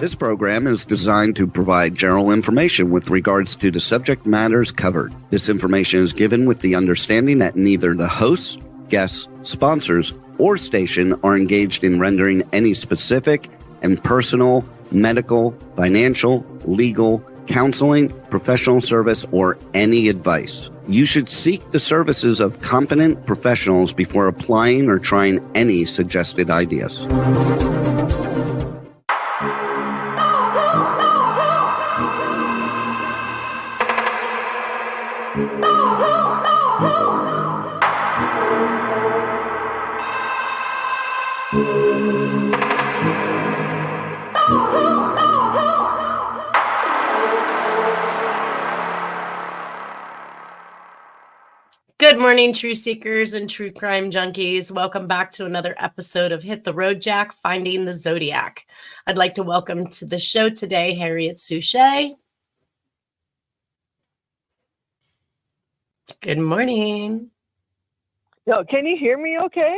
This program is designed to provide general information with regards to the subject matters covered. This information is given with the understanding that neither the hosts, guests, sponsors, or station are engaged in rendering any specific and personal, medical, financial, legal, counseling, professional service, or any advice. You should seek the services of competent professionals before applying or trying any suggested ideas. Good morning, true seekers and true crime junkies. Welcome back to another episode of Hit the Road, Jack, Finding the Zodiac. I'd like to welcome to the show today, Harriet Suchet. Good morning. Yo, can you hear me okay?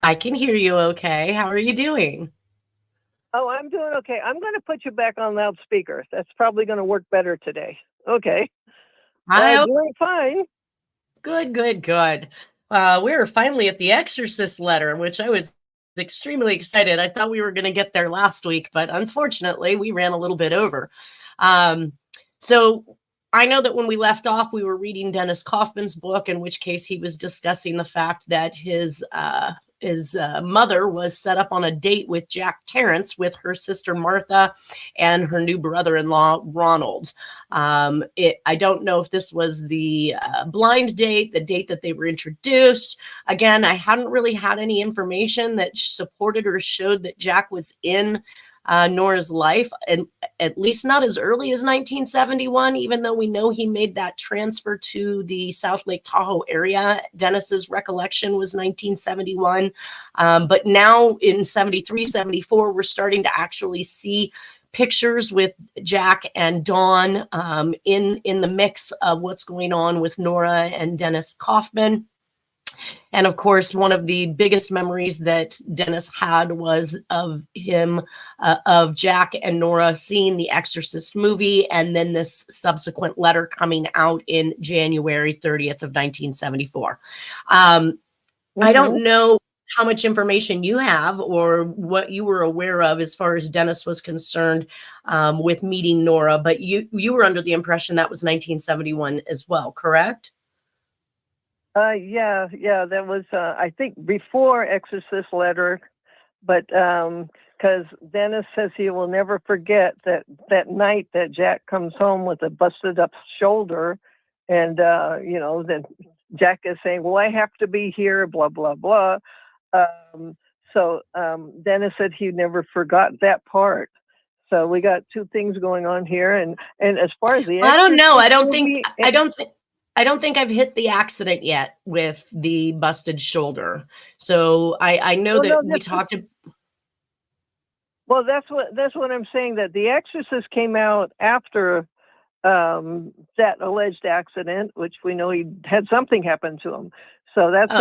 I can hear you okay. How are you doing? Oh, I'm doing okay. I'm going to put you back on loudspeaker. That's probably going to work better today. Okay. I'm doing fine. Good. We were finally at the Exorcist Letter, which I was extremely excited. I thought we were going to get there last week, but unfortunately, we ran a little bit over. So I know that when we left off, we were reading Dennis Kaufman's book, in which case he was discussing the fact that his mother was set up on a date with Jack Terrence with her sister Martha and her new brother-in-law Ronald. I don't know if this was the blind date, the date that they were introduced. Again, I hadn't really had any information that supported or showed that Jack was in Nora's life, and at least not as early as 1971, even though we know he made that transfer to the South Lake Tahoe area. Dennis's recollection was 1971. But now in 73, 74, we're starting to actually see pictures with Jack and Dawn in the mix of what's going on with Nora and Dennis Kaufman. And of course, one of the biggest memories that Dennis had was of him, of Jack and Nora seeing the Exorcist movie, and then this subsequent letter coming out in January 30th of 1974. I don't know how much information you have or what you were aware of as far as Dennis was concerned with meeting Nora, but you were under the impression that was 1971 as well, correct? Yeah, that was, I think, before Exorcist Letter, but because Dennis says he will never forget that night that Jack comes home with a busted up shoulder, and, then Jack is saying, well, I have to be here, blah, blah, blah. So Dennis said he never forgot that part. So we got two things going on here. And as far as the I don't know. I don't think I've hit the accident yet with the busted shoulder. So I know we talked to. Well, that's what I'm saying, that The Exorcist came out after that alleged accident, which we know he had something happen to him. So that's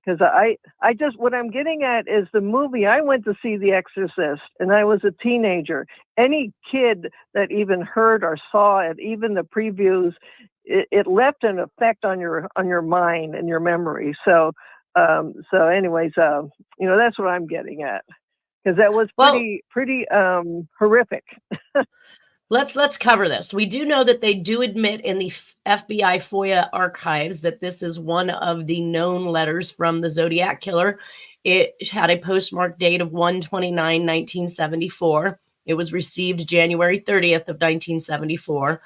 because I just, what I'm getting at is the movie. I went to see The Exorcist and I was a teenager. Any kid that even heard or saw it, even the previews, it left an effect on your mind and your memory. So anyways, that's what I'm getting at, because that was pretty horrific. Let's cover this. We do know that they do admit in the FBI FOIA archives that this is one of the known letters from the Zodiac Killer. It had a postmark date of 1/29/1974. It was received January 30th of 1974.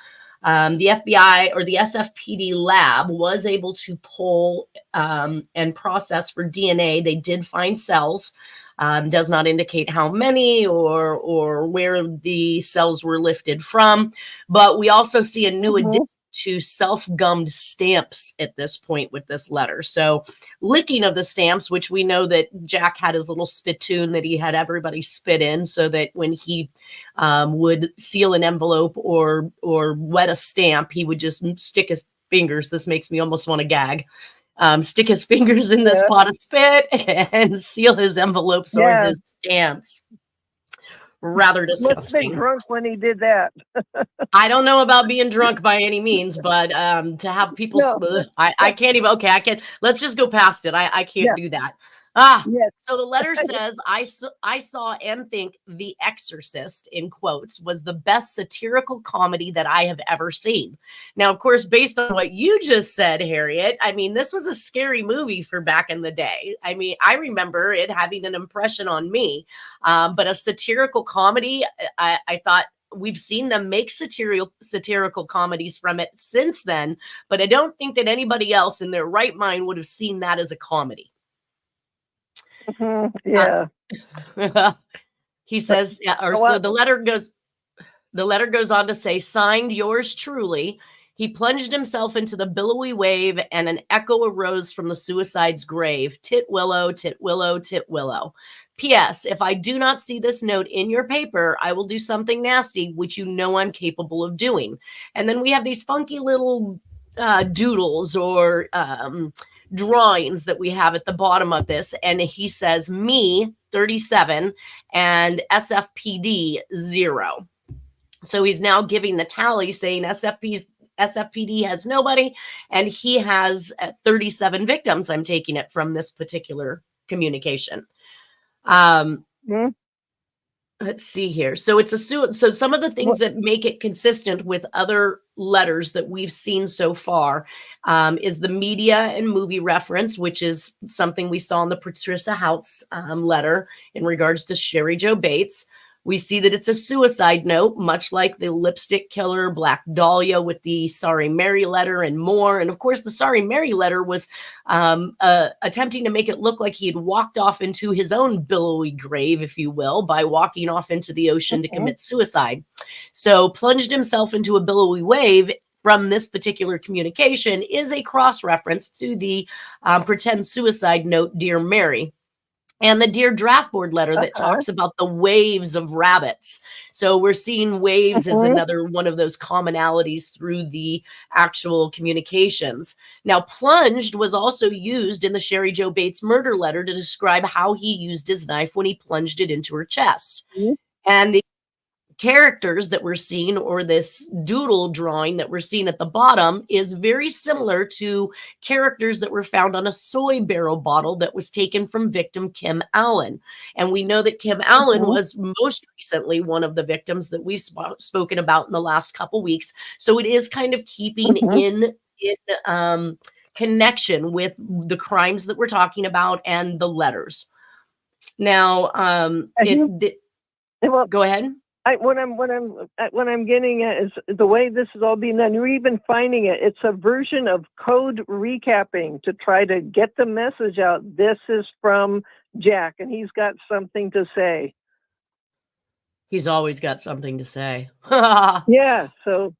The FBI or the SFPD lab was able to pull and process for DNA. They did find cells. Does not indicate how many or where the cells were lifted from. But we also see a new addition to self-gummed stamps at this point with this letter. So licking of the stamps, which we know that Jack had his little spittoon that he had everybody spit in, so that when he would seal an envelope or wet a stamp, he would just stick his fingers. This makes me almost want to gag. Stick his fingers in this pot of spit and seal his envelopes or his stamps. rather Must have been disgusting. drunk when he did that. I don't know about being drunk by any means, but to have people, No. I can't even. Okay, I can't. Let's just go past it. I can't Yeah. do that. Ah, Yes. so the letter says, I saw and think The Exorcist, in quotes, was the best satirical comedy that I have ever seen. Now, of course, based on what you just said, Harriet, I mean, this was a scary movie for back in the day. I mean, I remember it having an impression on me, but a satirical comedy, I thought, we've seen them make satirical comedies from it since then, but I don't think that anybody else in their right mind would have seen that as a comedy. Yeah. He says, so the letter goes on to say, signed, yours truly. He plunged himself into the billowy wave, and an echo arose from the suicide's grave. Tit willow, tit willow, tit willow. P.S. If I do not see this note in your paper, I will do something nasty, which you know I'm capable of doing. And then we have these funky little doodles or drawings that we have at the bottom of this. And he says, me, 37, and SFPD, 0. So he's now giving the tally saying SFPD has nobody, and he has 37 victims. I'm taking it from this particular communication. Let's see here. So it's so some of the things that make it consistent with other letters that we've seen so far is the media and movie reference, which is something we saw in the Patricia Houts letter in regards to Sherry Jo Bates. We see that it's a suicide note, much like the Lipstick Killer, Black Dahlia with the Sorry Mary letter and more. And of course, the Sorry Mary letter was attempting to make it look like he had walked off into his own billowy grave, if you will, by walking off into the ocean to commit suicide. So plunged himself into a billowy wave from this particular communication is a cross-reference to the pretend suicide note, Dear Mary. And the Dear Draft Board letter that talks about the waves of rabbits. So we're seeing waves as another one of those commonalities through the actual communications. Now, plunged was also used in the Sherry Jo Bates murder letter to describe how he used his knife when he plunged it into her chest. And the characters that we're seeing, or this doodle drawing that we're seeing at the bottom, is very similar to characters that were found on a soy barrel bottle that was taken from victim Kim Allen. And we know that Kim Allen was most recently one of the victims that we've spoken about in the last couple weeks. So it is kind of keeping in connection with the crimes that we're talking about and the letters. Now, go ahead. What I'm getting at is the way this is all being done. You're even finding it. It's a version of code recapping to try to get the message out. This is from Jack, and he's got something to say. He's always got something to say. Yeah. So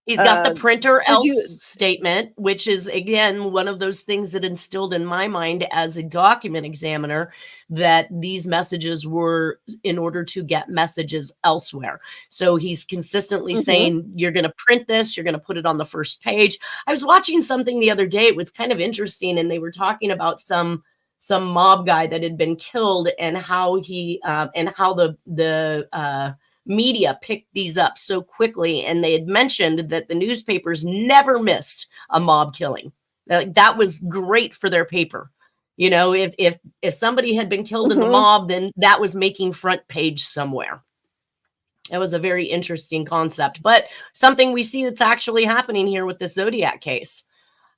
he's got the printer else statement, which is, again, one of those things that instilled in my mind as a document examiner that these messages were in order to get messages elsewhere. So he's consistently saying, you're going to print this, you're going to put it on the first page. I was watching something the other day. It was kind of interesting. And they were talking about some mob guy that had been killed and how he and how the media picked these up so quickly. And they had mentioned that the newspapers never missed a mob killing. Like, that was great for their paper. You know, if somebody had been killed in the mob, then that was making front page somewhere. It was a very interesting concept, but something we see that's actually happening here with the Zodiac case.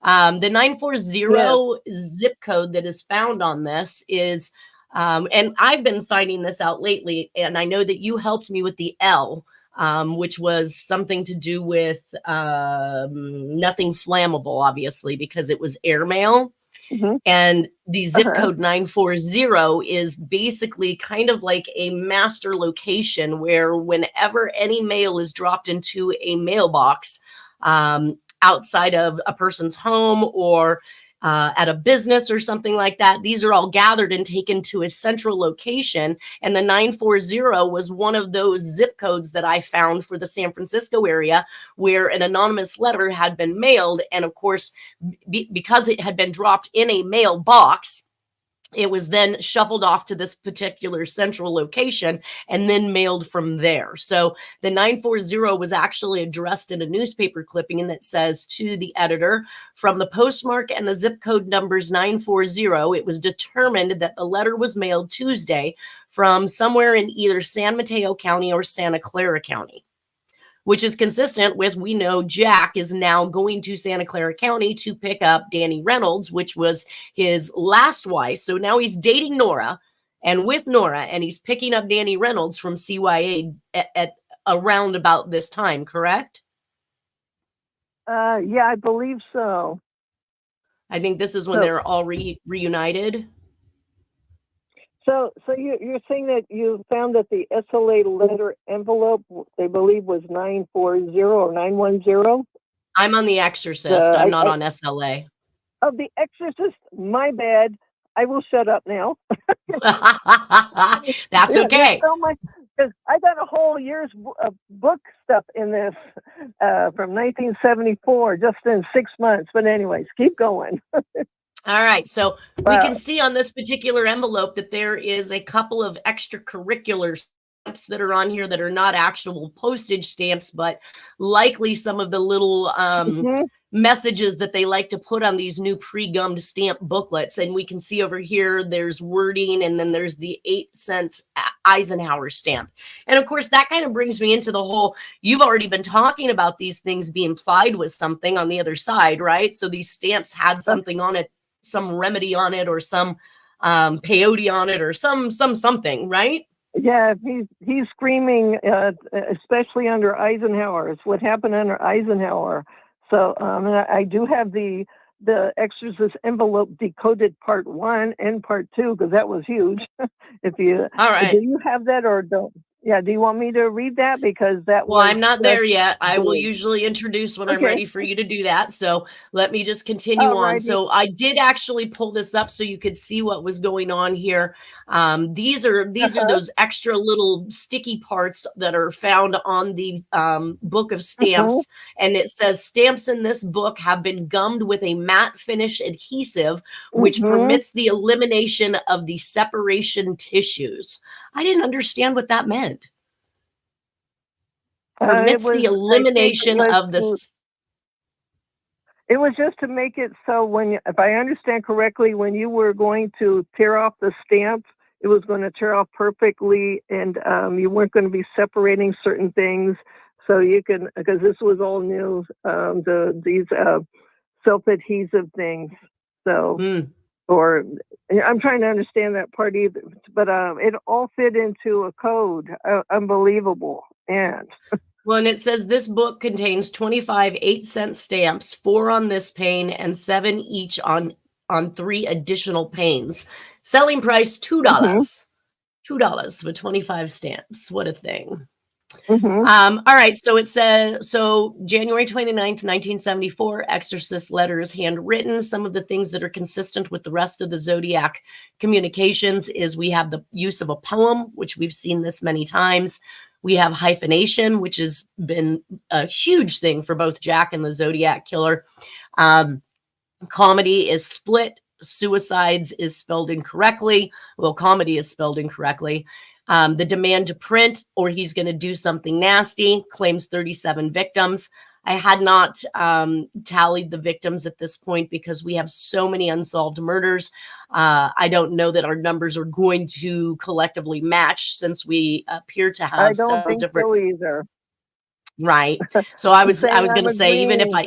The 940 zip code that is found on this is, and I've been finding this out lately, and I know that you helped me with the L, which was something to do with nothing flammable, obviously, because it was airmail. And the zip code 940 is basically kind of like a master location where whenever any mail is dropped into a mailbox outside of a person's home or at a business or something like that, these are all gathered and taken to a central location. And the 940 was one of those zip codes that I found for the San Francisco area where an anonymous letter had been mailed. And of course, because it had been dropped in a mailbox, It was then shuffled off to this particular central location and then mailed from there. So the 940 was actually addressed in a newspaper clipping, and that says, to the editor, from the postmark and the zip code numbers 940, it was determined that the letter was mailed Tuesday from somewhere in either San Mateo County or Santa Clara County, which is consistent with, we know Jack is now going to Santa Clara County to pick up Danny Reynolds, which was his last wife. So now he's dating Nora and with Nora, and he's picking up Danny Reynolds from CYA at around about this time, correct? Yeah, I believe so. I think this is when they're all reunited. So you're saying that you found that the SLA letter envelope, they believe, was 940 or 910? I'm on The Exorcist. I'm not on SLA. Oh, The Exorcist. My bad. I will shut up now. That's okay. So much, 'cause I got a whole year's of book stuff in this from 1974, just in 6 months. But anyways, keep going. All right, so we can see on this particular envelope that there is a couple of extracurricular stamps that are on here that are not actual postage stamps, but likely some of the little messages that they like to put on these new pre-gummed stamp booklets. And we can see over here, there's wording, and then there's the 8-cent Eisenhower stamp. And of course, that kind of brings me into the whole, you've already been talking about these things being plied with something on the other side, right? So these stamps had something on it, some remedy on it, or some peyote on it, or something, right? Yeah, he's screaming, especially under Eisenhower. It's what happened under Eisenhower. So I do have the Exorcist envelope decoded part 1 and part 2, because that was huge. If you all right, do you have that or don't? Yeah, do you want me to read that? Because that well, I'm not there yet. I will usually introduce when I'm ready for you to do that. So let me just continue on. So I did actually pull this up so you could see what was going on here. These are those extra little sticky parts that are found on the book of stamps. And it says, stamps in this book have been gummed with a matte finish adhesive, which permits the elimination of the separation tissues. I didn't understand what that meant. Permits the elimination of this. It was just to make it so if I understand correctly, when you were going to tear off the stamp, it was going to tear off perfectly, and you weren't going to be separating certain things. So you can, because this was all new, these self-adhesive things. So, or I'm trying to understand that part either, but it all fit into a code. Unbelievable. And well, and it says this book contains 25 8-cent stamps, 4 on this pane and 7 each on 3 additional panes. Selling price $2. $2 for 25 stamps. What a thing. All right, so it says, January 29th, 1974, Exorcist Letter is handwritten. Some of the things that are consistent with the rest of the Zodiac communications is we have the use of a poem, which we've seen this many times. We have hyphenation, which has been a huge thing for both Jack and the Zodiac Killer. Comedy is split. Suicides is spelled incorrectly. Well, comedy is spelled incorrectly. The demand to print, or he's going to do something nasty, claims 37 victims. I had not tallied the victims at this point because we have so many unsolved murders. I don't know that our numbers are going to collectively match, since we appear to have several different. So either. Right. So I was going to say, even if I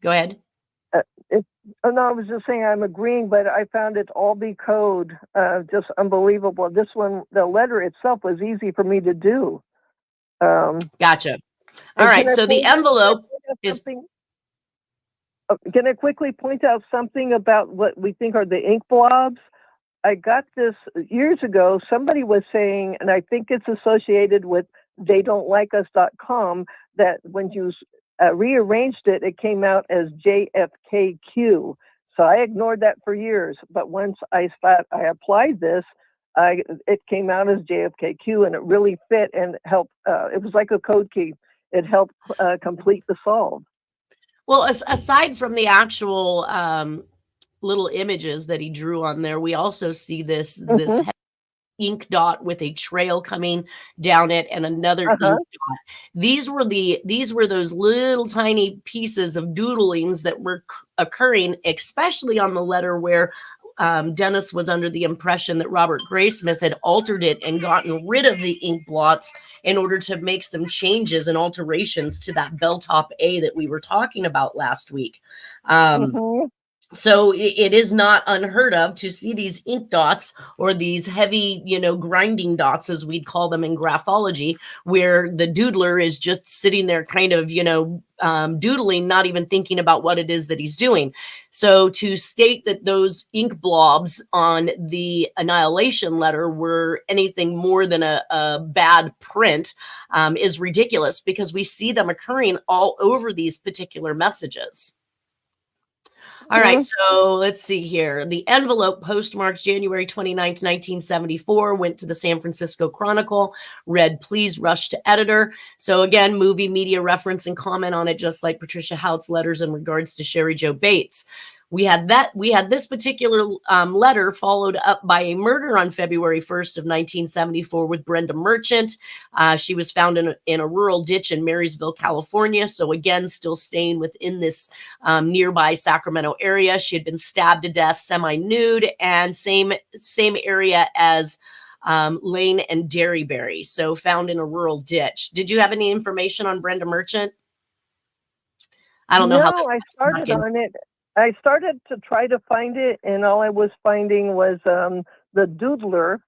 go ahead. No, I was just saying I'm agreeing, but I found it all be code, just unbelievable. This one, the letter itself was easy for me to do. Gotcha. All right, so the envelope is. Can I quickly point out something about what we think are the ink blobs? I got this years ago. Somebody was saying, and I think it's associated with theydon'tLikeUs.com, that when you rearranged it, it came out as JFKQ. So I ignored that for years. But once I applied this, it came out as JFKQ, and it really fit and helped. It was like a code key. It helped complete the solve. Well, aside from the actual little images that he drew on there, we also see this Mhm. ink dot with a trail coming down it and another ink Uh-huh. dot. These were those little tiny pieces of doodlings that were occurring, especially on the letter where Dennis was under the impression that Robert Graysmith had altered it and gotten rid of the ink blots in order to make some changes and alterations to that belltop A that we were talking about last week. Mhm. So it is not unheard of to see these ink dots or these heavy, grinding dots, as we'd call them in graphology, where the doodler is just sitting there kind of, doodling, not even thinking about what it is that he's doing. So to state that those ink blobs on the Annihilation Letter were anything more than a bad print is ridiculous, because we see them occurring all over these particular messages. All right, so let's see here. The envelope postmarked January 29th, 1974 went to the San Francisco Chronicle, read, "Please rush to editor." So again, movie media reference and comment on it, just like Patricia Hout's letters in regards to Sherry Jo Bates. We had this particular letter followed up by a murder on February 1st of 1974 with Brenda Merchant. She was found in a rural ditch in Marysville, California. So again, still staying within this nearby Sacramento area. She had been stabbed to death, semi-nude, and same area as Lane and Derryberry. So found in a rural ditch. Did you have any information on Brenda Merchant? I don't know how this No, I started on it. I started to try to find it, and all I was finding was the doodler.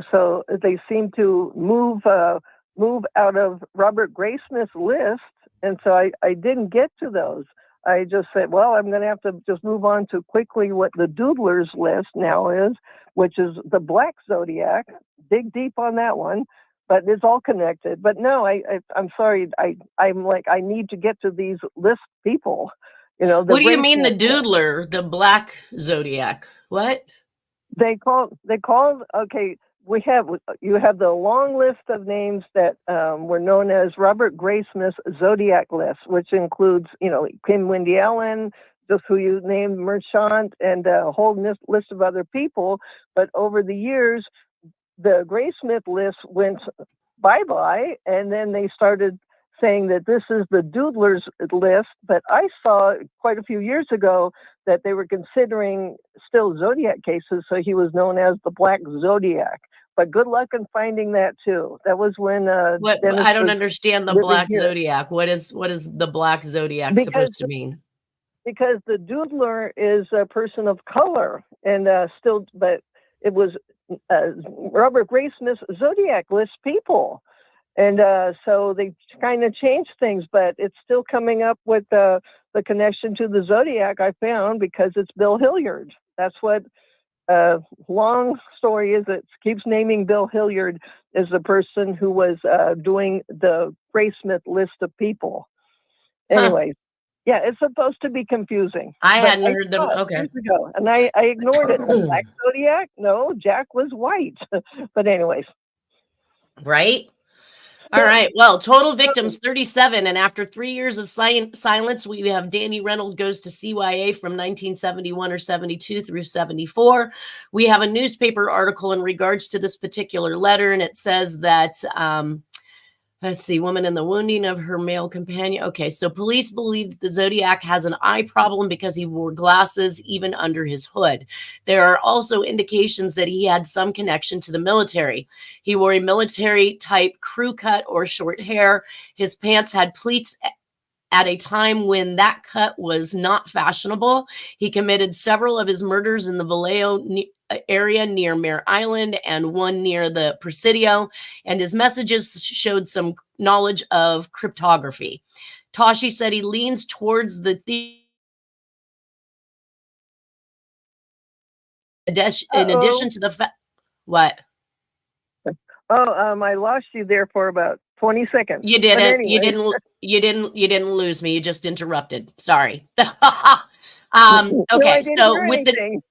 So they seem to move out of Robert Graysmith's list, and so I didn't get to those. I just said, well, I'm going to have to just move on to quickly what the doodler's list now is, which is the Black Zodiac. Dig deep on that one. But it's all connected. But no, I'm sorry. I'm like, I need to get to these list people. What do you mean the doodler, the Black Zodiac? What? They call okay. You have the long list of names that were known as Robert Graysmith's Zodiac list, which includes Kim Wendy Allen, just who you named, Merchant, and a whole list of other people. But over the years, the Graysmith list went bye-bye, and then they started saying that this is the doodler's list. But I saw quite a few years ago that they were considering still Zodiac cases, so he was known as the Black Zodiac. But good luck in finding that too. That was when I don't understand the Black Zodiac. What is the Black Zodiac supposed to mean? Because the doodler is a person of color, and but it was Robert Graysmith's Zodiac list people. And so they kind of changed things, but it's still coming up with the connection to the Zodiac I found, because it's Bill Hilliard. That's what long story is. It keeps naming Bill Hilliard as the person who was doing the Graysmith list of people. Anyways. Yeah, it's supposed to be confusing. I hadn't heard them. Okay. Years ago, and I ignored it. The Black Zodiac? No, Jack was white. But anyways. Right? All right. Well, total victims 37. And after 3 years of silence, we have Danny Reynolds goes to CYA from 1971 or 72 through 74. We have a newspaper article in regards to this particular letter, and it says that let's see, woman in the wounding of her male companion. Okay, so police believe that the Zodiac has an eye problem because he wore glasses even under his hood. There are also indications that he had some connection to the military. He wore a military type crew cut or short hair. His pants had pleats at a time when that cut was not fashionable. He committed several of his murders in the Vallejo area near Mare Island and one near the Presidio, and his messages showed some knowledge of cryptography. Tashi said he leans towards the in addition to the what? I lost you there for about 20 seconds. You didn't. Anyway. You didn't lose me. You just interrupted. Sorry. Okay. So with the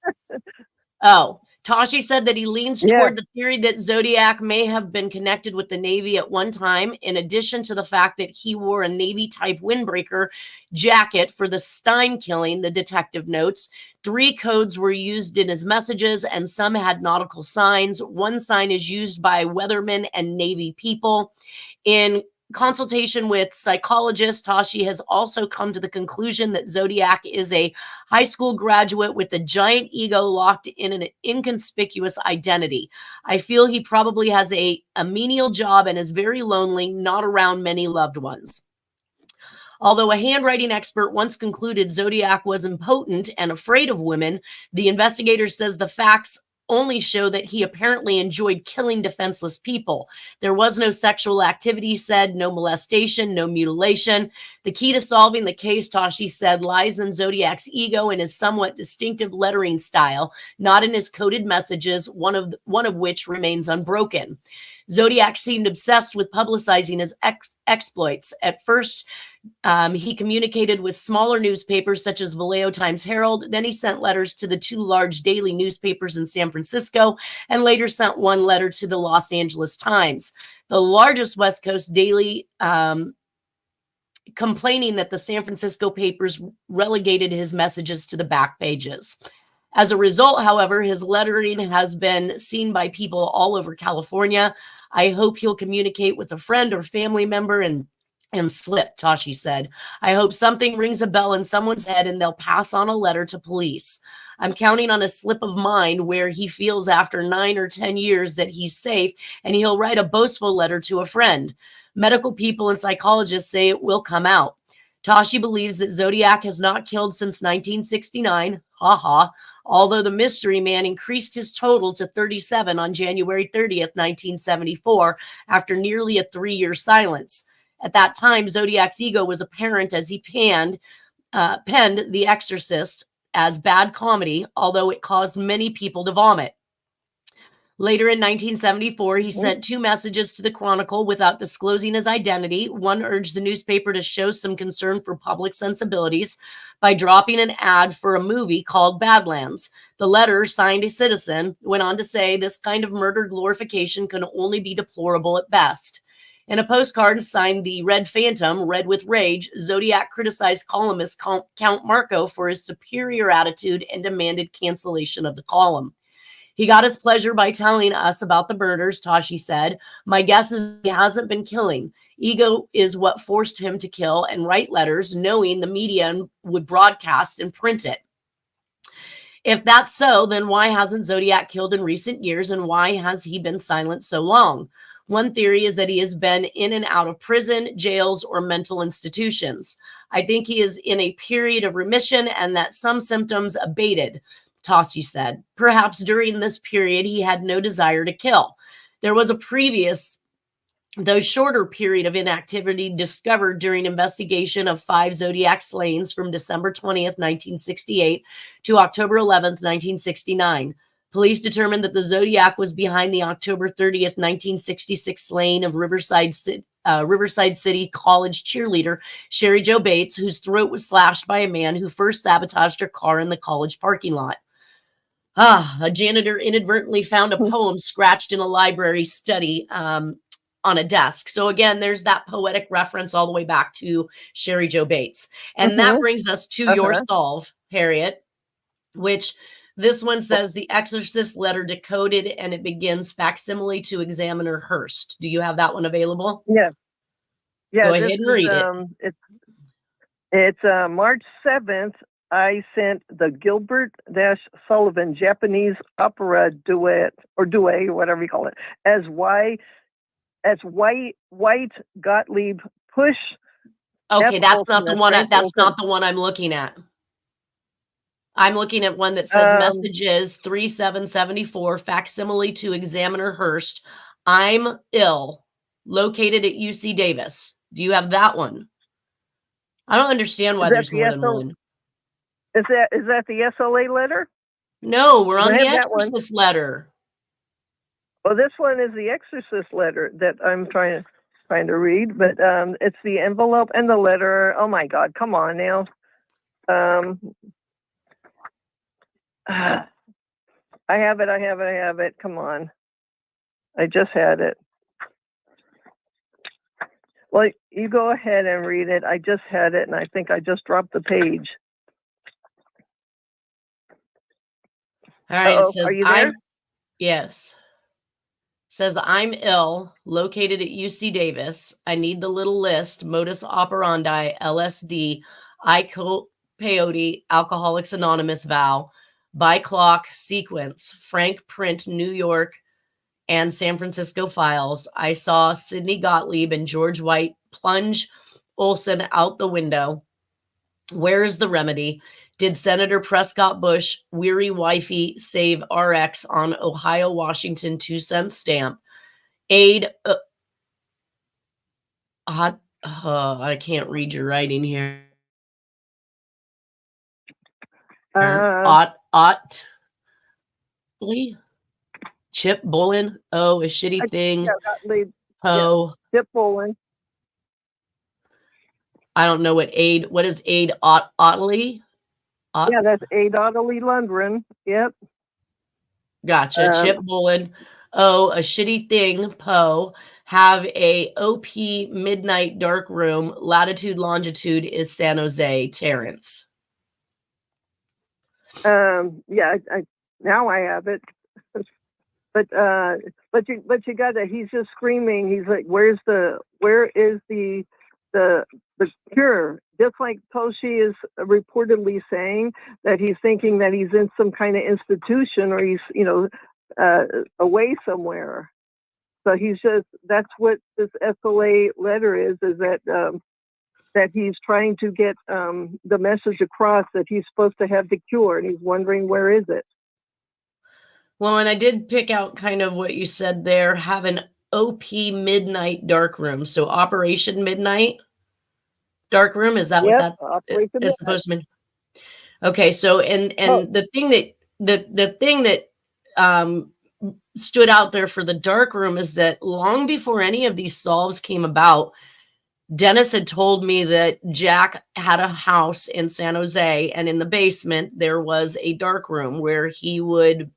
Tashi said that he leans toward the theory that Zodiac may have been connected with the Navy at one time, in addition to the fact that he wore a Navy-type windbreaker jacket for the Stein killing, the detective notes. 3 codes were used in his messages, and some had nautical signs. One sign is used by weathermen and Navy people. In consultation with psychologists, Tashi has also come to the conclusion that Zodiac is a high school graduate with a giant ego locked in an inconspicuous identity. I feel he probably has a menial job and is very lonely, not around many loved ones. Although a handwriting expert once concluded Zodiac was impotent and afraid of women, the investigator says the facts only show that he apparently enjoyed killing defenseless people. There was no sexual activity, said, no molestation, no mutilation. The key to solving the case, Tashi said, lies in Zodiac's ego and his somewhat distinctive lettering style, not in his coded messages, one of which remains unbroken. Zodiac seemed obsessed with publicizing his exploits. At first, he communicated with smaller newspapers such as Vallejo Times-Herald. Then he sent letters to the 2 large daily newspapers in San Francisco, and later sent one letter to the Los Angeles Times, the largest West Coast daily, complaining that the San Francisco papers relegated his messages to the back pages. As a result, however, his lettering has been seen by people all over California. I hope he'll communicate with a friend or family member and slip, Tashi said. I hope something rings a bell in someone's head and they'll pass on a letter to police. I'm counting on a slip of mind where he feels after 9 or 10 years that he's safe, and he'll write a boastful letter to a friend. Medical people and psychologists say it will come out. Tashi believes that Zodiac has not killed since 1969. Although the mystery man increased his total to 37 on January 30th, 1974, after nearly a 3-year silence. At that time, Zodiac's ego was apparent as he penned The Exorcist as bad comedy, although it caused many people to vomit. Later in 1974, he sent 2 messages to the Chronicle without disclosing his identity. One urged the newspaper to show some concern for public sensibilities by dropping an ad for a movie called Badlands. The letter, signed a citizen, went on to say this kind of murder glorification can only be deplorable at best. In a postcard signed The Red Phantom, Red with Rage, Zodiac criticized columnist Count Marco for his superior attitude and demanded cancellation of the column. He got his pleasure by telling us about the murders, Tashi said. My guess is he hasn't been killing. Ego is what forced him to kill and write letters, knowing the media would broadcast and print it. If that's so, then why hasn't Zodiac killed in recent years, and why has he been silent so long? One theory is that he has been in and out of prison, jails, or mental institutions. I think he is in a period of remission and that some symptoms abated, Tashi said. Perhaps during this period, he had no desire to kill. There was a previous, though shorter, period of inactivity discovered during investigation of 5 Zodiac slayings from December 20th, 1968 to October 11th, 1969. Police determined that the Zodiac was behind the October 30th, 1966 slaying of Riverside City College cheerleader Sherry Jo Bates, whose throat was slashed by a man who first sabotaged her car in the college parking lot. A janitor inadvertently found a poem scratched in a library study on a desk. So again, there's that poetic reference all the way back to Sherry Jo Bates. And that brings us to your solve, Harriet, which this one says The Exorcist Letter decoded, and it begins facsimile to Examiner Hearst. Do you have that one available? Yeah. Go ahead and read it. It's March 7th. I sent the Gilbert Sullivan Japanese opera duet or whatever you call it as White Gottlieb Push. Okay, that's not the one. That's not the one I'm looking at. I'm looking at one that says messages 3774 facsimile to Examiner Hearst. I'm ill, located at UC Davis. Do you have that one? I don't understand why there's more than one. Is that the SLA letter? No, we're on the Exorcist Letter. Well, this one is the Exorcist Letter that I'm trying to read, but it's the envelope and the letter. Oh my God, come on now. I have it. Come on. I just had it. Well, you go ahead and read it. I just had it, and I think I just dropped the page. All right. It says, are you there? Yes. Says, I'm ill, located at UC Davis. I need the little list, modus operandi, LSD, peyote, Alcoholics Anonymous vow, by clock, sequence, Frank Print, New York, and San Francisco files. I saw Sidney Gottlieb and George White plunge Olson out the window. Where is the remedy? Did Senator Prescott Bush, weary wifey, save RX on Ohio Washington 2-cent stamp? Aid. I can't read your writing here. Chip Bolin. Oh, a shitty thing. Yeah, Gottlieb. Oh, yeah. Chip Bolin. I don't know what aid. What is aid? Ottley? Yeah, that's Aid Ottley Lundgren. Yep. Gotcha. Chip Bolin. Oh, a shitty thing. Poe. Have a OP midnight dark room. Latitude, longitude is San Jose. Terrence. Yeah, now I have it. But you got that. He's just screaming. He's like, where is the cure? Just like Toshi is reportedly saying that he's thinking that he's in some kind of institution or he's away somewhere. So that's what this SLA letter is that he's trying to get the message across that he's supposed to have the cure, and he's wondering where is it. Well, and I did pick out kind of what you said there, have an OP midnight dark room. So Operation Midnight dark room, is that what that is supposed to mean? Okay, so and the thing that stood out there for the dark room is that long before any of these solves came about, Dennis had told me that Jack had a house in San Jose, and in the basement there was a dark room where he would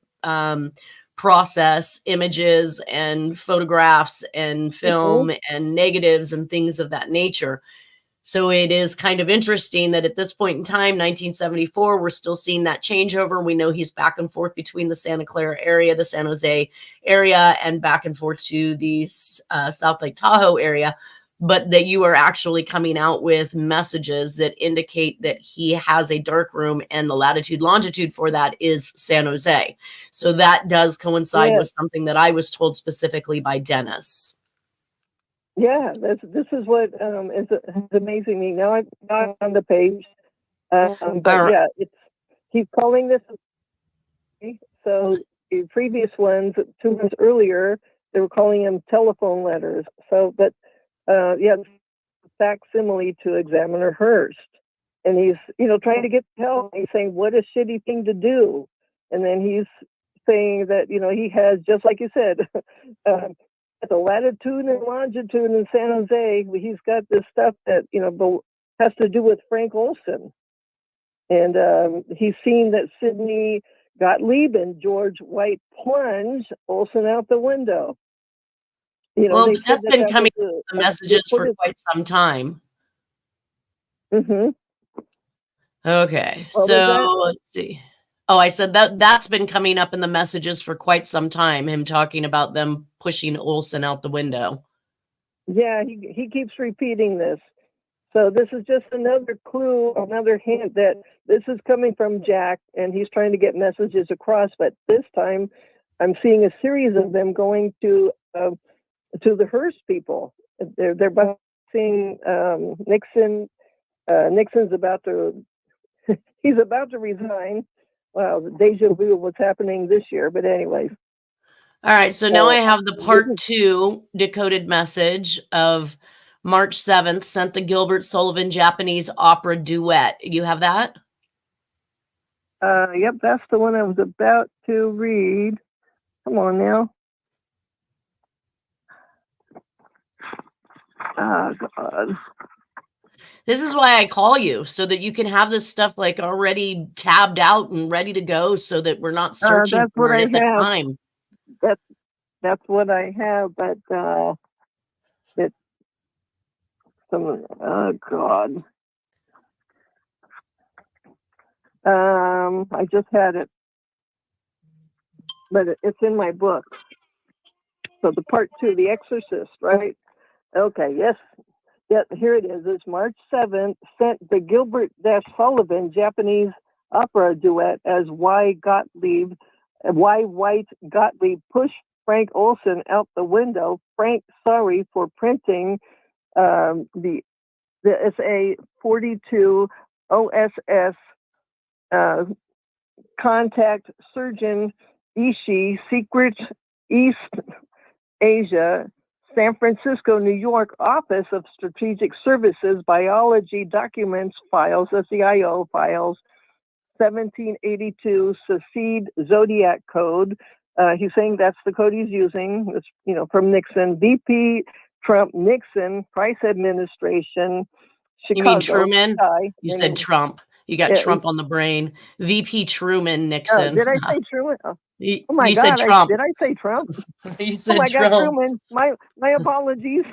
process images and photographs and film and negatives and things of that nature. So it is kind of interesting that at this point in time, 1974, we're still seeing that changeover. We know he's back and forth between the Santa Clara area, the San Jose area, and back and forth to the South Lake Tahoe area, but that you are actually coming out with messages that indicate that he has a dark room, and the latitude longitude for that is San Jose. So that does coincide with something that I was told specifically by Dennis. Yeah, this is what is amazing me. Now I'm not on the page, but yeah, he's calling this. So the previous ones, 2 months earlier, they were calling them telephone letters. So, but facsimile to Examiner Hearst, and he's trying to get help. He's saying, what a shitty thing to do, and then he's saying that he has, just like you said. At the latitude and longitude in San Jose, he's got this stuff that has to do with Frank Olson, and he's seen that Sidney Gottlieb and George White plunge Olson out the window. Well, that's been coming the messages for quite some time. Mm-hmm. Okay, so let's see. Oh, I said that's been coming up in the messages for quite some time, him talking about them pushing Olson out the window. Yeah, he keeps repeating this. So this is just another clue, another hint that this is coming from Jack, and he's trying to get messages across. But this time, I'm seeing a series of them going to the Hearst people. They're both seeing Nixon. Nixon's about to he's about to resign. Wow, deja vu of what's happening this year. But anyways. All right, so now I have the part 2 decoded message of March 7th, sent the Gilbert Sullivan Japanese opera duet. You have that? Yep, that's the one I was about to read. Come on now. Oh, God. This is why I call you, so that you can have this stuff like already tabbed out and ready to go, so that we're not searching That's what for it I at the have. time. That's what I have, but it's some. Oh God. I just had it, but it's in my book. So the part 2, The Exorcist, right? Okay, yes. Yeah, here it is. It's March 7th, sent the Gilbert Sullivan Japanese opera duet as why White Gottlieb pushed Frank Olson out the window. Frank, sorry for printing the SA 42 OSS contact surgeon Ishii, secret East Asia, San Francisco, New York Office of Strategic Services, Biology Documents Files, SEIO Files, 1782, secede Zodiac Code. He's saying that's the code he's using. It's, from Nixon, VP Trump, Nixon, Price Administration, Chicago. You mean Truman? You said Trump. You got Trump on the brain. VP Truman, Nixon. Did I say Truman? Oh my you God! Said Trump. Did I say Trump? You said oh my Trump. God, Truman! My apologies.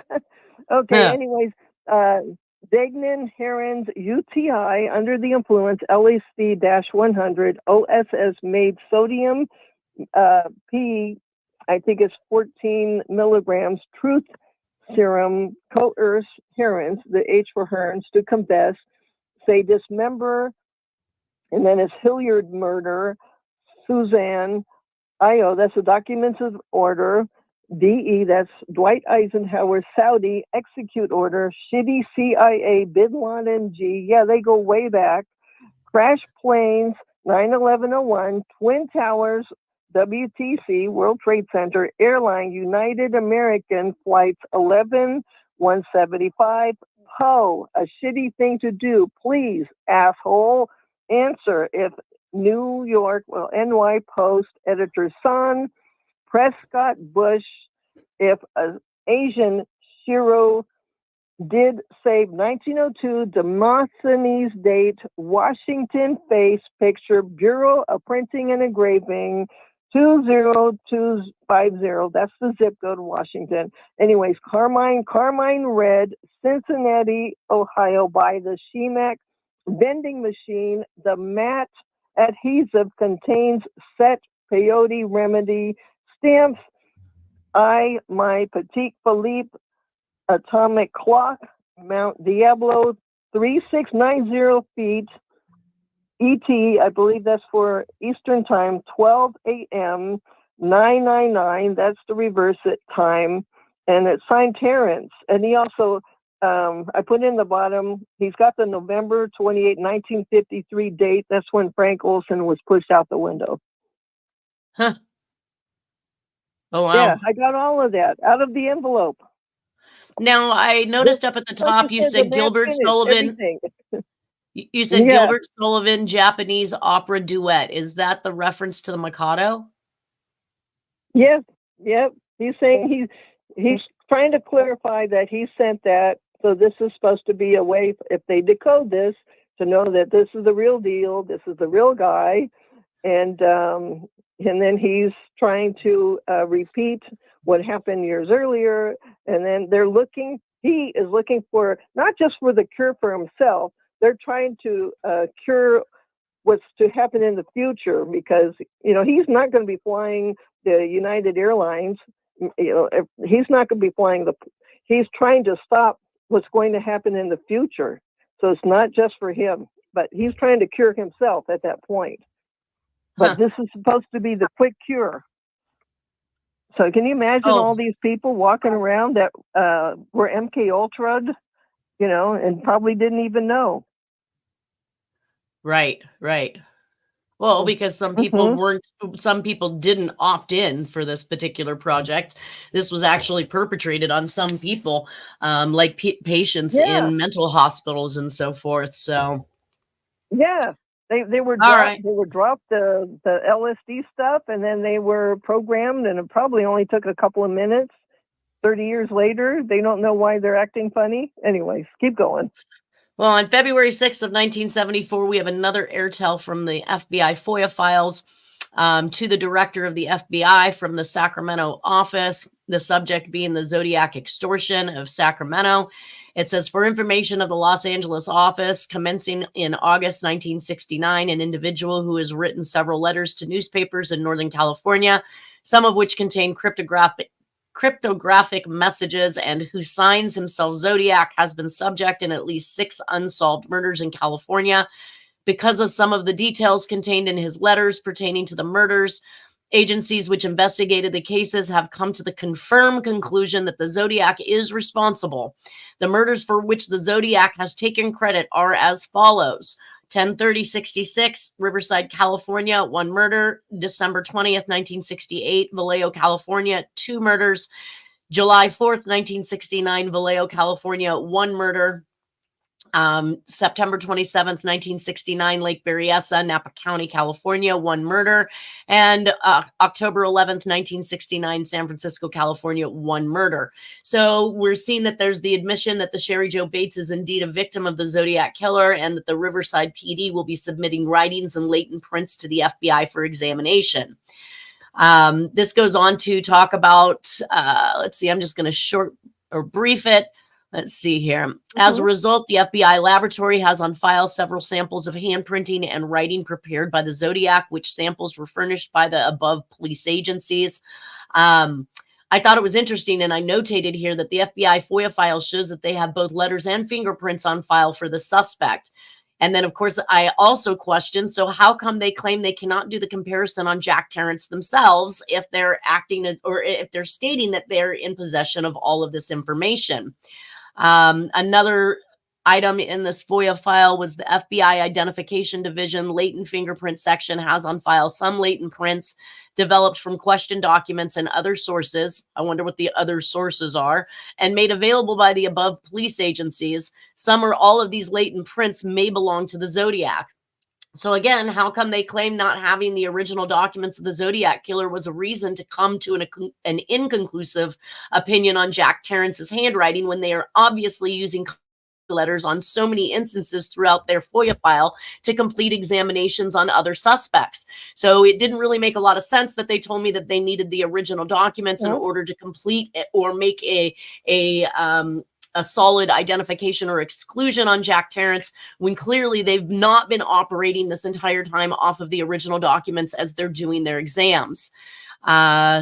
Okay. Yeah. Anyways, Degnan Herons UTI under the influence LSD-100 OSS made sodium P, I think it's 14 milligrams truth serum coerce Herons, the H for Herons, to confess, say dismember, and then it's Hilliard murder, Suzanne IO, that's the documents of order, DE, that's Dwight Eisenhower, Saudi execute order, shitty CIA, Bin Laden G, yeah, they go way back, crash planes, 9/11/01, Twin Towers, WTC, World Trade Center, airline, United American flights 11-175, Poe, a shitty thing to do, please, asshole, answer, if New York, NY Post, editor's son, Prescott Bush, if an Asian Shiro did save 1902 Demosthenes date, Washington face picture, Bureau of Printing and Engraving, 20250. That's the zip code of Washington. Anyways, Carmine Red, Cincinnati, Ohio, by the Shemak vending machine. The matte adhesive contains set peyote remedy stamps. My Petit Philippe atomic clock, Mount Diablo, 3690 feet. ET, I believe that's for Eastern Time, 12 a.m., 999. That's the reverse it time. And it's signed Terrence. And he also, I put in the bottom, he's got the November 28, 1953 date. That's when Frank Olson was pushed out the window. Huh. Oh, wow. Yeah, I got all of that out of the envelope. Now, I noticed up at the top, you said Gilbert Sullivan. You said Gilbert Sullivan, Japanese opera duet. Is that the reference to the Mikado? Yes. Yep. He's saying he's trying to clarify that he sent that. So this is supposed to be a way, if they decode this, to know that this is the real deal. This is the real guy. And then he's trying to repeat what happened years earlier. And then he is looking for, not just for the cure for himself, they're trying to cure what's to happen in the future, because, he's not going to be flying the United Airlines. He's not going to be flying he's trying to stop what's going to happen in the future. So it's not just for him, but he's trying to cure himself at that point. But this is supposed to be the quick cure. So can you imagine all these people walking around that were MK Ultra'd, and probably didn't even know? Right. Well, because some people some people didn't opt in for this particular project. This was actually perpetrated on some people, like patients in mental hospitals and so forth. So, yeah. They were dropped, They were dropped the LSD stuff, and then they were programmed, and it probably only took a couple of minutes. 30 years later, they don't know why they're acting funny. Anyways, keep going. Well, on February 6th of 1974, we have another airtel from the FBI FOIA files to the director of the FBI from the Sacramento office, the subject being the Zodiac extortion of Sacramento. It says, for information of the Los Angeles office, commencing in August 1969, an individual who has written several letters to newspapers in Northern California, some of which contain cryptographic messages, and who signs himself Zodiac, has been subject in at least 6 unsolved murders in California. Because of some of the details contained in his letters pertaining to the murders, agencies which investigated the cases have come to the confirmed conclusion that the Zodiac is responsible. The murders for which the Zodiac has taken credit are as follows: 10/30/66, Riverside, California, 1 murder. December 20th, 1968, Vallejo, California, 2 murders. July 4th, 1969, Vallejo, California, 1 murder. September 27th, 1969, Lake Berryessa, Napa County, California, 1 murder. And October 11th, 1969, San Francisco, California, 1 murder. So we're seeing that there's the admission that the Sherry Jo Bates is indeed a victim of the Zodiac Killer, and that the Riverside PD will be submitting writings and latent prints to the FBI for examination. This goes on to talk about, let's see, I'm just going to short or brief it. Let's see here. As a result, the FBI laboratory has on file several samples of handprinting and writing prepared by the Zodiac, which samples were furnished by the above police agencies. I thought it was interesting, and I notated here that the FBI FOIA file shows that they have both letters and fingerprints on file for the suspect. And then, of course, I also questioned, so how come they claim they cannot do the comparison on Jack Terrence themselves if they're acting as, or if they're stating that they're in possession of all of this information? Another item in this FOIA file was the FBI Identification Division latent fingerprint section has on file some latent prints developed from question documents and other sources. I wonder what the other sources are, and made available by the above police agencies. Some or all of these latent prints may belong to the Zodiac. So again, how come they claim not having the original documents of the Zodiac Killer was a reason to come to an inconclusive opinion on Jack Terrence's handwriting when they are obviously using letters on so many instances throughout their FOIA file to complete examinations on other suspects? So it didn't really make a lot of sense that they told me that they needed the original documents in order to complete or make a solid identification or exclusion on Jack Terrence, when clearly they've not been operating this entire time off of the original documents as they're doing their exams.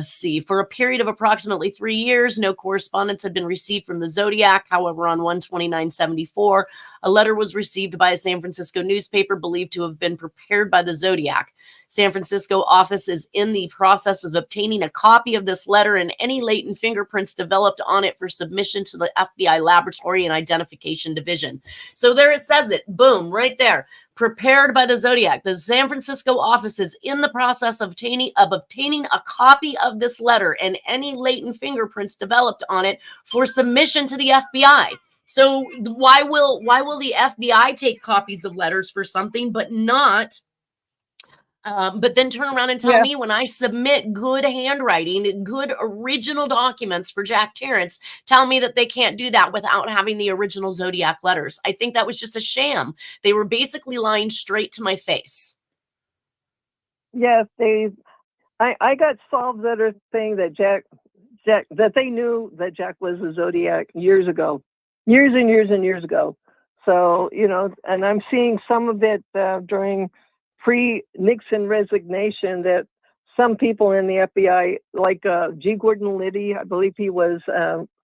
See, for a period of approximately 3 years, no correspondence had been received from the Zodiac. However, on 1/29/74, a letter was received by a San Francisco newspaper believed to have been prepared by the Zodiac. San Francisco office is in the process of obtaining a copy of this letter and any latent fingerprints developed on it for submission to the FBI Laboratory and Identification Division. So there it says it, boom, right there. Prepared by the Zodiac. The San Francisco office is in the process of obtaining a copy of this letter and any latent fingerprints developed on it for submission to the FBI. So why will the FBI take copies of letters for something, but not? But then turn around and tell me when I submit good handwriting, good original documents for Jack Terrence, tell me that they can't do that without having the original Zodiac letters. I think that was just a sham. They were basically lying straight to my face. Yes, I got solved letter saying that Jack, that they knew that Jack was a Zodiac years ago, years and years ago. So, and I'm seeing some of it during pre-Nixon resignation, that some people in the FBI, like G. Gordon Liddy, I believe he was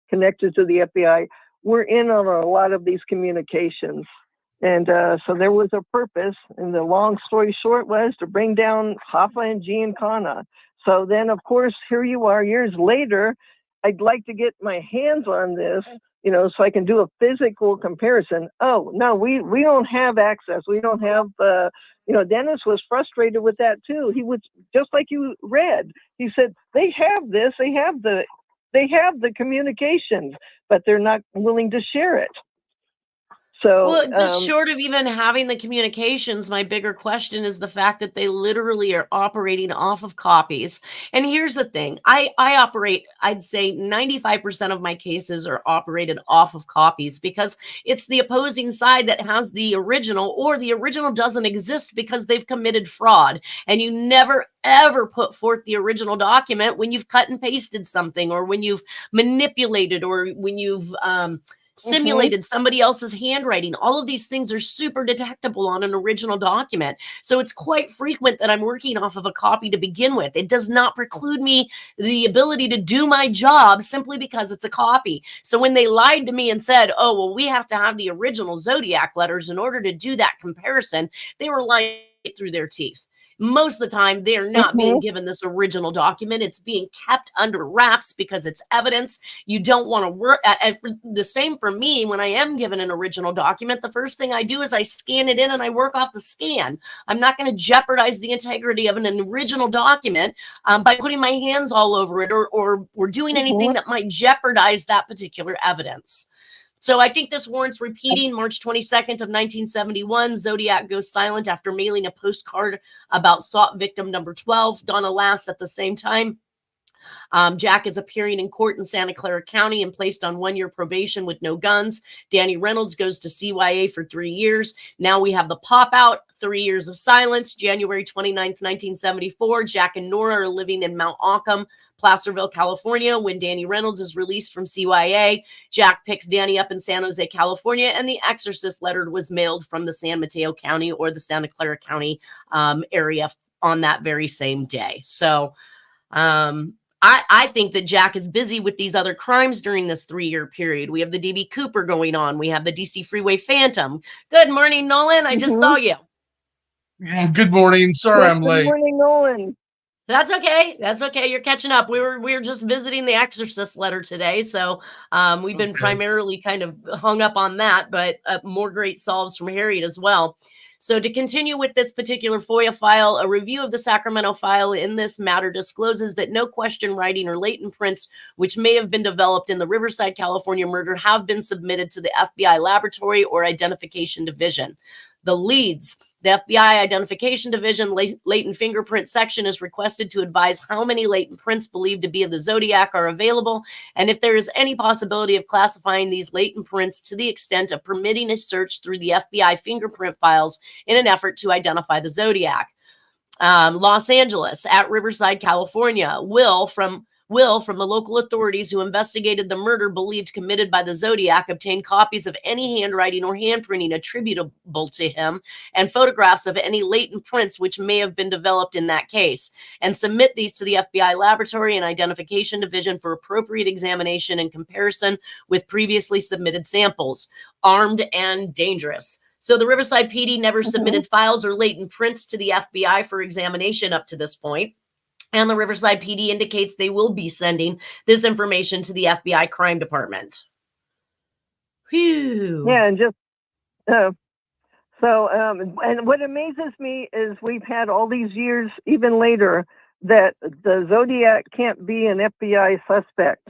connected to the FBI, were in on a lot of these communications. And so there was a purpose, and the long story short was to bring down Hoffa and Giancana. So then, of course, here you are years later. I'd like to get my hands on this, so I can do a physical comparison. Oh, no, we don't have access. We don't have, Dennis was frustrated with that too. He was just like you read. He said, they have this, they have the communications, but they're not willing to share it. So, Well, just short of even having the communications, my bigger question is the fact that they literally are operating off of copies. And here's the thing. I operate, I'd say 95% of my cases are operated off of copies because it's the opposing side that has the original, or the original doesn't exist because they've committed fraud. And you never ever put forth the original document when you've cut and pasted something, or when you've manipulated, or when you've simulated somebody else's handwriting. All of these things are super detectable on an original document. So it's quite frequent that I'm working off of a copy to begin with. It does not preclude me the ability to do my job simply because it's a copy. So when they lied to me and said, oh, well, we have to have the original Zodiac letters in order to do that comparison, they were lying through their teeth. Most of the time, they're not being given this original document. It's being kept under wraps because it's evidence. You don't want to work. The same for me. When I am given an original document, the first thing I do is I scan it in and I work off the scan. I'm not going to jeopardize the integrity of an original document by putting my hands all over it, or doing anything that might jeopardize that particular evidence. So I think this warrants repeating. March 22nd of 1971, Zodiac goes silent after mailing a postcard about sought victim number 12. Donna laughs at the same time. Jack is appearing in court in Santa Clara County and placed on 1-year probation with no guns. Danny Reynolds goes to CYA for 3 years. Now we have the pop out, 3 years of silence. January 29th, 1974, Jack and Nora are living in Mount Auckham, Placerville, California, when Danny Reynolds is released from CYA. Jack picks Danny up in San Jose, California, and the Exorcist Letter was mailed from the San Mateo County or the Santa Clara County area on that very same day. So I think that Jack is busy with these other crimes during this 3-year period. We have the DB Cooper going on. We have the DC Freeway Phantom. Good morning, Nolan. I just saw you. Yeah, good morning. Sorry I'm late. Good morning, Nolan. That's okay. That's okay. You're catching up. We were just visiting the Exorcist Letter today, so we've been primarily kind of hung up on that, but more great solves from Harriet as well. So to continue with this particular FOIA file, a review of the Sacramento file in this matter discloses that no question writing or latent prints which may have been developed in the Riverside, California murder have been submitted to the FBI Laboratory or Identification Division. The leads. The FBI Identification Division latent fingerprint section is requested to advise how many latent prints believed to be of the Zodiac are available, and if there is any possibility of classifying these latent prints to the extent of permitting a search through the FBI fingerprint files in an effort to identify the Zodiac. Los Angeles, at Riverside, California, Will from the local authorities who investigated the murder believed committed by the Zodiac obtained copies of any handwriting or handprinting attributable to him and photographs of any latent prints which may have been developed in that case, and submit these to the FBI Laboratory and Identification Division for appropriate examination and comparison with previously submitted samples. Armed and dangerous. So the Riverside PD never submitted files or latent prints to the FBI for examination up to this point. And the Riverside PD indicates they will be sending this information to the FBI crime department. Whew. Yeah, and just and what amazes me is we've had all these years, even later, that the Zodiac can't be an FBI suspect.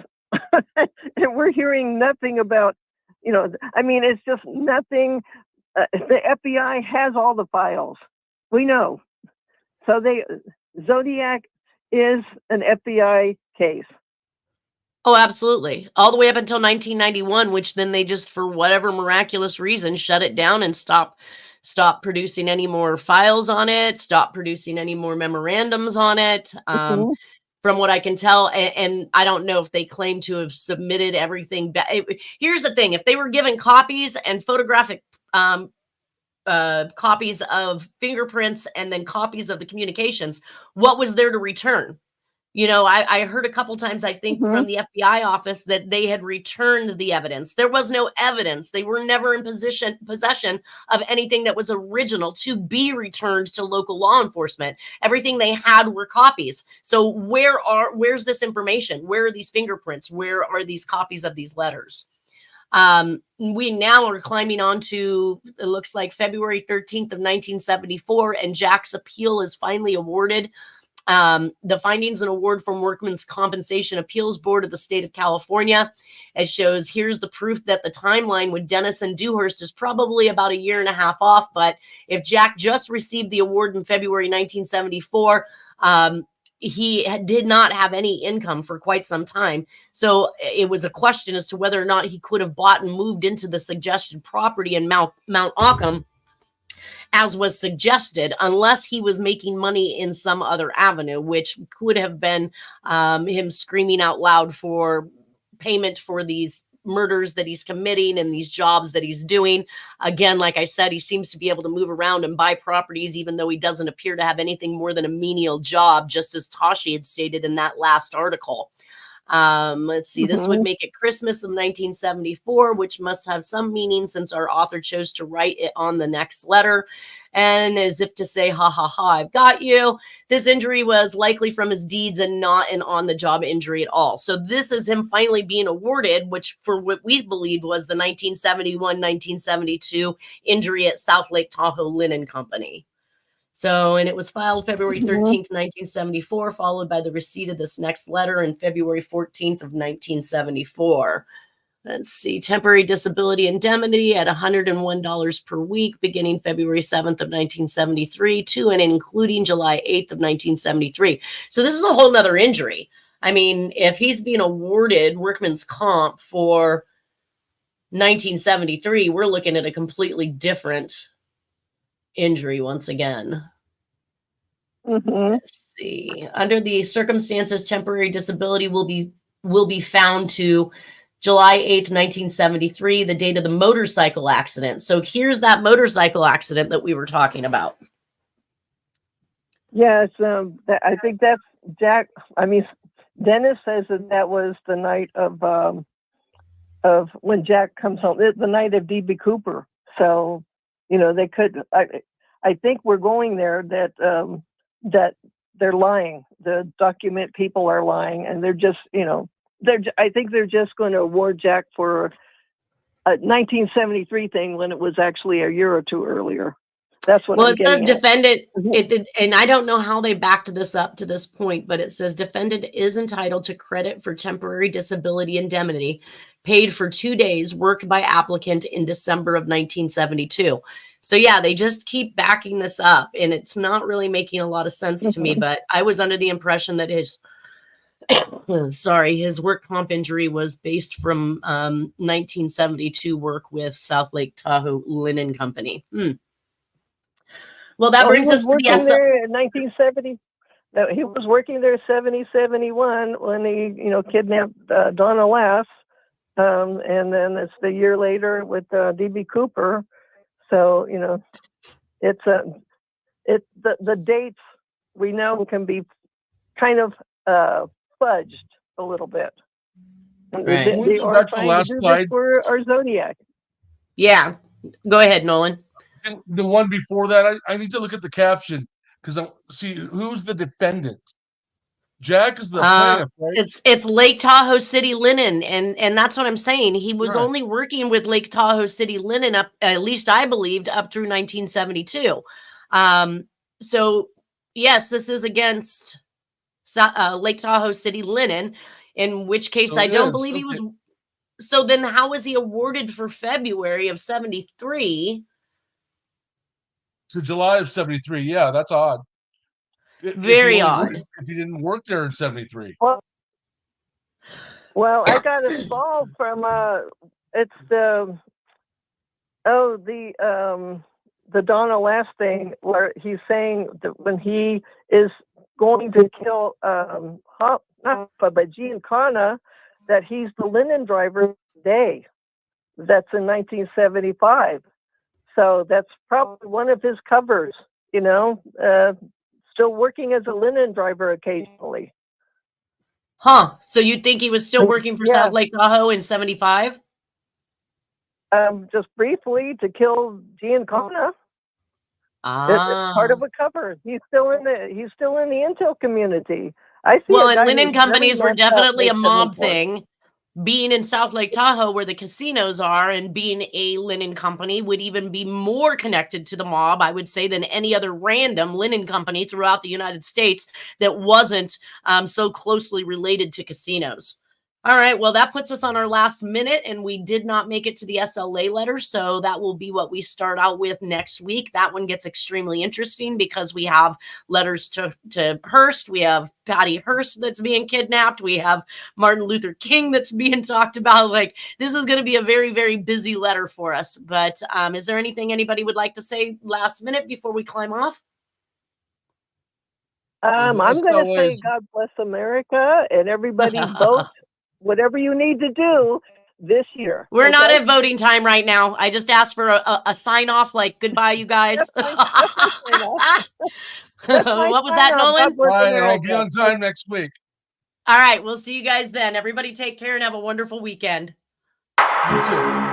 And we're hearing nothing about, it's just nothing. The FBI has all the files. We know. So Zodiac is an FBI case. Oh, absolutely. All the way up until 1991, which then they just, for whatever miraculous reason, shut it down and stop producing any more files on it, stop producing any more memorandums on it. From what I can tell, and I don't know if they claim to have submitted everything back. Here's the thing. If they were given copies and photographic copies of fingerprints and then copies of the communications, what was there to return? I heard a couple times, I think, from the FBI office that they had returned the evidence. There was no evidence. They were never in possession of anything that was original to be returned to local law enforcement. Everything they had were copies. So where's this information? Where are these fingerprints? Where are these copies of these letters? We now are climbing on to, it looks like February 13th of 1974, and Jack's appeal is finally awarded. The findings and award from Workmen's Compensation Appeals Board of the state of California. It shows here's the proof that the timeline with Dennis and Dewhurst is probably about a year and a half off. But if Jack just received the award in February 1974, he did not have any income for quite some time. So it was a question as to whether or not he could have bought and moved into the suggested property in Mount Auckham, as was suggested, unless he was making money in some other avenue, which could have been him screaming out loud for payment for these murders that he's committing and these jobs that he's doing. Again, like I said, he seems to be able to move around and buy properties, even though he doesn't appear to have anything more than a menial job, just as Tashi had stated in that last article. Let's see, this would make it Christmas of 1974, which must have some meaning since our author chose to write it on the next letter. And as if to say, ha, ha, ha, I've got you. This injury was likely from his deeds and not an on-the-job injury at all. So this is him finally being awarded, which for what we believed was the 1971-1972 injury at South Lake Tahoe Linen Company. So, and it was filed February 13th, 1974, followed by the receipt of this next letter in February 14th of 1974. Let's see, temporary disability indemnity at $101 per week, beginning February 7th of 1973 to and including July 8th of 1973. So this is a whole nother injury. I mean, if he's being awarded workman's comp for 1973, we're looking at a completely different injury once again. Let's see. Under the circumstances, temporary disability will be found to July 8th, 1973, the date of the motorcycle accident. So here's that motorcycle accident that we were talking about. Yes, I think that's Jack. I mean, Dennis says that was the night of when Jack comes home, the night of D.B. Cooper. So, you know, they could. I think we're going there that that they're lying. The document people are lying, and they're just, you know, I think they're just going to award Jack for a 1973 thing when it was actually a year or two earlier. That's what. Well, it says defendant. And I don't know how they backed this up to this point, but it says defendant is entitled to credit for temporary disability indemnity paid for 2 days worked by applicant in December of 1972. So yeah, they just keep backing this up, and it's not really making a lot of sense to me. But I was under the impression that his his work comp injury was based from 1972 work with South Lake Tahoe Linen Company. Well, that brings us to the there in 1970. He was working there 71 when he, you know, kidnapped Donna Lass, and then it's the year later with D.B. Cooper. So, you know, it's the dates we know can be kind of fudged a little bit. Right. They are trying to do this for our Zodiac. Yeah, go ahead, Nolan. And the one before that, I need to look at the caption because I see who's the defendant. Jack is the plaintiff, right? It's Lake Tahoe City Linen, and that's what I'm saying. He was only working with Lake Tahoe City Linen up, at least I believed, up through 1972. So yes, this is against Lake Tahoe City Linen, in which case I don't believe he was. So then how was he awarded for February of 73? To July of 73. Yeah, that's odd. Very odd. If he didn't work there in 73. Well, I got a call from it's the Donna Lass thing where he's saying that when he is going to kill Giancana, that he's the linen driver today. That's in 1975. So that's probably one of his covers, you know, still working as a linen driver occasionally. Huh. So you think he was still working for South Lake Tahoe in 75? Just briefly to kill Giancana. It's part of a cover. He's still in the intel community. I see. Well, and linen companies were definitely a mob thing being in South Lake Tahoe where the casinos are and being a linen company would even be more connected to the mob, I would say, than any other random linen company throughout the United States that wasn't so closely related to casinos. All right, well, that puts us on our last minute, and we did not make it to the SLA letter, so that will be what we start out with next week. That one gets extremely interesting because we have letters to Hearst, we have Patty Hearst that's being kidnapped, we have Martin Luther King that's being talked about. Like, this is going to be a very, very busy letter for us. But is there anything anybody would like to say last minute before we climb off? I'm going to say God bless America, and everybody vote whatever you need to do this year. We're not at voting time right now. I just asked for a sign off, like goodbye, you guys. What was that, Nolan? Fine, I'll be on time next week. All right, we'll see you guys then. Everybody take care and have a wonderful weekend. You too.